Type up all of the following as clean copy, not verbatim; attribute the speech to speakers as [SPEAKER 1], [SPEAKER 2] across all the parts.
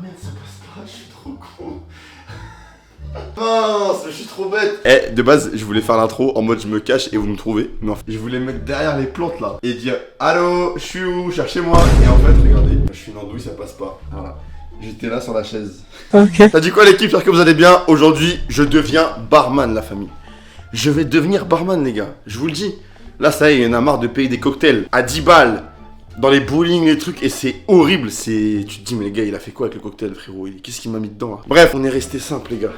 [SPEAKER 1] merde, ça passe pas, je suis trop con. Mince, je suis trop bête. Eh, de base, je voulais faire l'intro en mode je me cache et vous me trouvez. Mais en fait, je voulais me mettre derrière les plantes là et dire allô, je suis où, cherchez-moi. Et en fait, regardez, je suis une andouille, ça passe pas. Voilà. J'étais là sur la chaise. Ok. T'as dit quoi l'équipe? J'espère que vous allez bien. Aujourd'hui, je deviens barman, la famille. Je vais devenir barman, les gars. Je vous le dis. Là, ça y est, il y en a marre de payer des cocktails à 10 balles. Dans les bowling, les trucs, et c'est horrible. Tu te dis, mais les gars, il a fait quoi avec le cocktail, frérot? Qu'est-ce qu'il m'a mis dedans là? Bref, on est resté simple, les gars.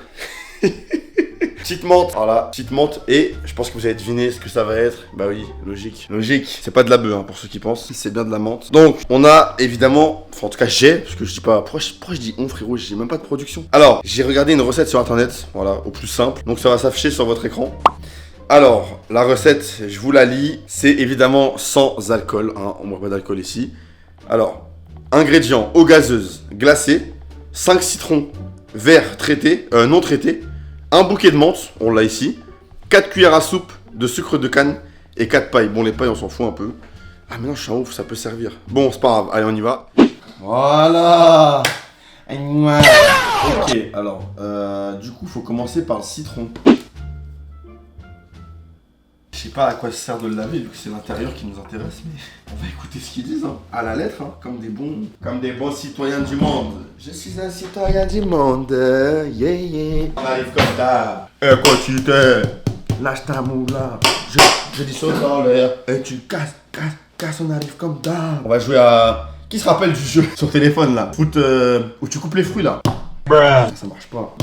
[SPEAKER 1] Petite menthe, voilà, petite menthe, et je pense que vous avez deviné ce que ça va être. Bah oui, logique. Logique, c'est pas de la bœuf, hein, pour ceux qui pensent, c'est bien de la menthe. Donc, on a évidemment, enfin en tout cas j'ai, parce que je dis pas, pourquoi je dis on, frérot, j'ai même pas de production. Alors, j'ai regardé une recette sur internet, voilà, au plus simple, donc ça va s'afficher sur votre écran. Alors, la recette, je vous la lis, c'est évidemment sans alcool, hein, on ne boit pas d'alcool ici. Alors, ingrédients, eau gazeuse, glacée, 5 citrons verts traités, non traités, un bouquet de menthe, on l'a ici, 4 cuillères à soupe de sucre de canne et 4 pailles. Bon, les pailles, on s'en fout un peu. Ah, mais non, je suis en ouf, ça peut servir. Bon, c'est pas grave, allez, on y va. Voilà. Ok, alors, du coup, il faut commencer par le citron. Je sais pas à quoi ça sert de le laver vu que c'est l'intérieur qui nous intéresse, mais on va écouter ce qu'ils disent, hein. À la lettre, hein, comme des bons citoyens du monde. Je suis un citoyen du monde, yeah yeah. On arrive comme ça. Et quand tu t'es, lâche ta moula, je dis saute en l'air. Et tu casses, on arrive comme ça. On va jouer à... Qui se rappelle du jeu sur téléphone là? Foot, où tu coupes les fruits là. Ça marche pas.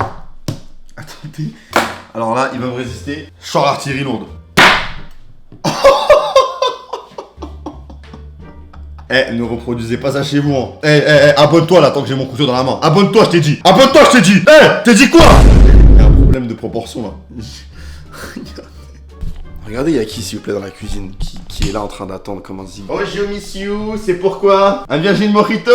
[SPEAKER 1] Attendez. Alors là, il va me résister. Chant l'artillerie lourde. Eh, ne reproduisez pas ça chez vous, hein. Abonne-toi là tant que j'ai mon couteau dans la main. Abonne-toi, je t'ai dit. Abonne-toi, je t'ai dit. T'as dit quoi? Il y a un problème de proportion là. Regardez, il y a qui s'il vous plaît dans la cuisine qui est là en train d'attendre comme un zig. Oh, je miss you, c'est pourquoi? Un Virgin Mojito?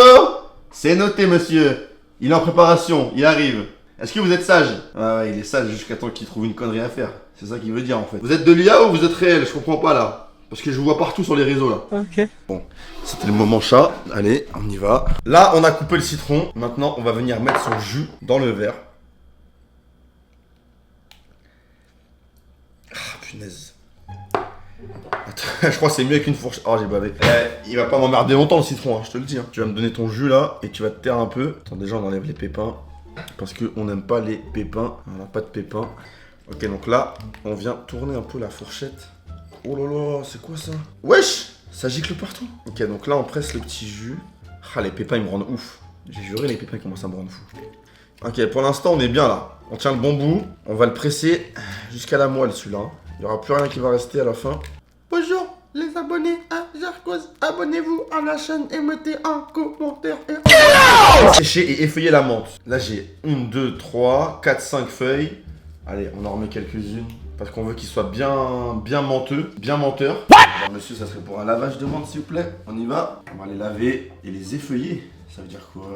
[SPEAKER 1] C'est noté, monsieur. Il est en préparation, il arrive. Est-ce que vous êtes sage? Ouais, il est sage jusqu'à temps qu'il trouve une connerie à faire. C'est ça qu'il veut dire en fait. Vous êtes de l'IA ou vous êtes réel? Je comprends pas là. Parce que je vous vois partout sur les réseaux là. Ok. Bon, c'était le moment chat. Allez, on y va. Là, on a coupé le citron. Maintenant, on va venir mettre son jus dans le verre. Ah, punaise. Attends, je crois que c'est mieux avec une fourchette. Oh, j'ai bavé. Il va pas m'emmerder longtemps le citron, hein, je te le dis. Hein. Tu vas me donner ton jus là et tu vas te taire un peu. Attends, déjà, on enlève les pépins. Parce qu'on n'aime pas les pépins. Voilà, pas de pépins. Ok, donc là, on vient tourner un peu la fourchette. Oh là là, c'est quoi ça? Wesh! Ça gicle partout. Ok, donc là, on presse le petit jus. Ah, les pépins, ils me rendent ouf. J'ai juré, les pépins commencent à me rendre fou. Ok, pour l'instant, on est bien là. On tient le bon bout. On va le presser jusqu'à la moelle, celui-là. Il n'y aura plus rien qui va rester à la fin. Bonjour, les abonnés à Jarcos. Abonnez-vous à la chaîne et mettez un commentaire. Sécher et effeuiller la menthe. Là, j'ai 1, 2, 3, 4, 5 feuilles. Allez, on en remet quelques-unes. Parce qu'on veut qu'il soit bien menteux, bien menteur. Alors, monsieur, ça serait pour un lavage de menthe, s'il vous plaît. On y va. On va les laver et les effeuiller. Ça veut dire quoi?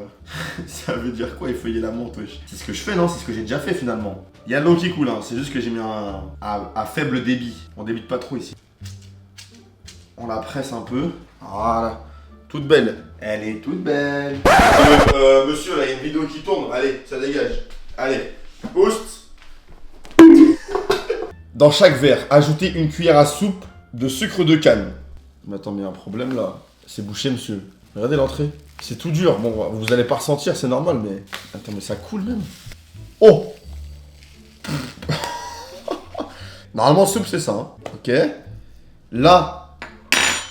[SPEAKER 1] Ça veut dire quoi, effeuiller la menthe, wesh? C'est ce que je fais, non? C'est ce que j'ai déjà fait, finalement. Il y a de l'eau qui coule, hein. C'est juste que j'ai mis à faible débit. On débite pas trop ici. On la presse un peu. Voilà. Toute belle. Elle est toute belle. Monsieur, là, il y a une vidéo qui tourne. Allez, ça dégage. Allez. Post. Dans chaque verre, ajoutez une cuillère à soupe de sucre de canne. Mais attends, mais il y a un problème là. C'est bouché, monsieur. Regardez l'entrée. C'est tout dur. Bon, vous allez pas ressentir, c'est normal, mais... Attends, mais ça coule même. Oh. Normalement, soupe, c'est ça. Hein. Ok. Là,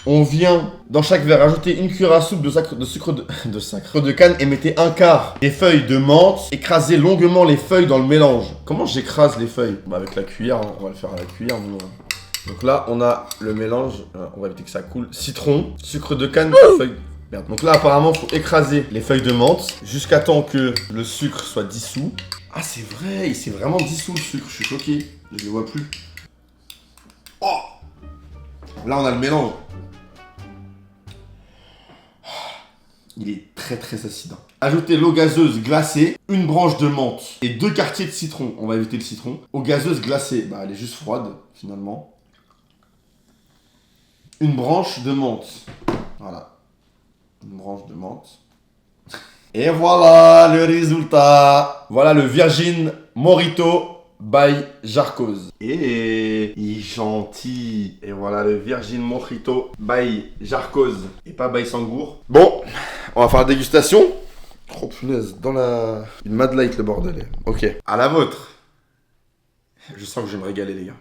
[SPEAKER 1] on vient, dans chaque verre, ajouter une cuillère à soupe de sucre de canne et mettez un quart des feuilles de menthe. Écrasez longuement les feuilles dans le mélange. Comment j'écrase les feuilles? Bah avec la cuillère, hein. On va le faire à la cuillère. Nous. Donc là, on a le mélange. On va éviter que ça coule. Citron, sucre de canne, feuilles... Merde. Donc là, apparemment, il faut écraser les feuilles de menthe jusqu'à temps que le sucre soit dissous. Ah, c'est vrai, il s'est vraiment dissous le sucre. Je suis choqué. Je ne le vois plus. Oh! Là, on a le mélange. Il est très très acide. Ajoutez l'eau gazeuse glacée, une branche de menthe et 2 quartiers de citron. On va éviter le citron. Eau gazeuse glacée, bah elle est juste froide finalement. Une branche de menthe. Voilà. Une branche de menthe. Et voilà le résultat. Voilà le Virgin Morito by Jarkoz. Et il est gentil. Et voilà le Virgin Mojito by Jarkoz. Et pas by Sangour. Bon, on va faire la dégustation. Oh punaise, dans la... Une Mad Light le bordel. Ok, à la vôtre. Je sens que je vais me régaler les gars.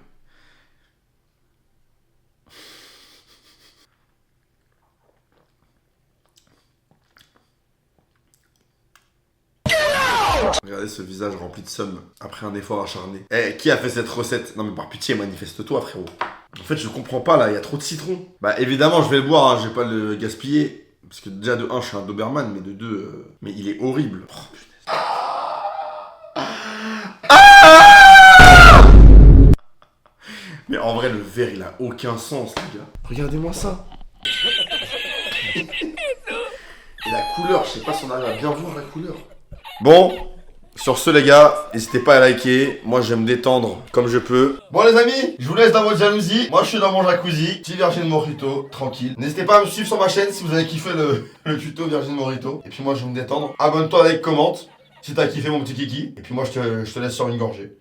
[SPEAKER 1] Regardez ce visage rempli de somme après un effort acharné. Eh, qui a fait cette recette? Non mais par pitié, manifeste-toi frérot. En fait, je comprends pas là, il y a trop de citron. Bah évidemment, je vais le boire, hein, je vais pas le gaspiller. Parce que déjà de 1, je suis un Doberman, mais de 2, mais il est horrible. Oh, putain. Mais en vrai, le verre, il a aucun sens, les gars. Regardez-moi ça. Et la couleur, je sais pas si on arrive à bien voir la couleur. Bon, sur ce les gars, n'hésitez pas à liker. Moi je vais me détendre comme je peux. Bon les amis, je vous laisse dans votre jalousie. Moi je suis dans mon jacuzzi. Petit Virgin Morito, tranquille. N'hésitez pas à me suivre sur ma chaîne si vous avez kiffé le tuto Virgin Morito. Et puis moi je vais me détendre. Abonne-toi, like, commente si t'as kiffé mon petit kiki. Et puis moi je te laisse sur une gorgée.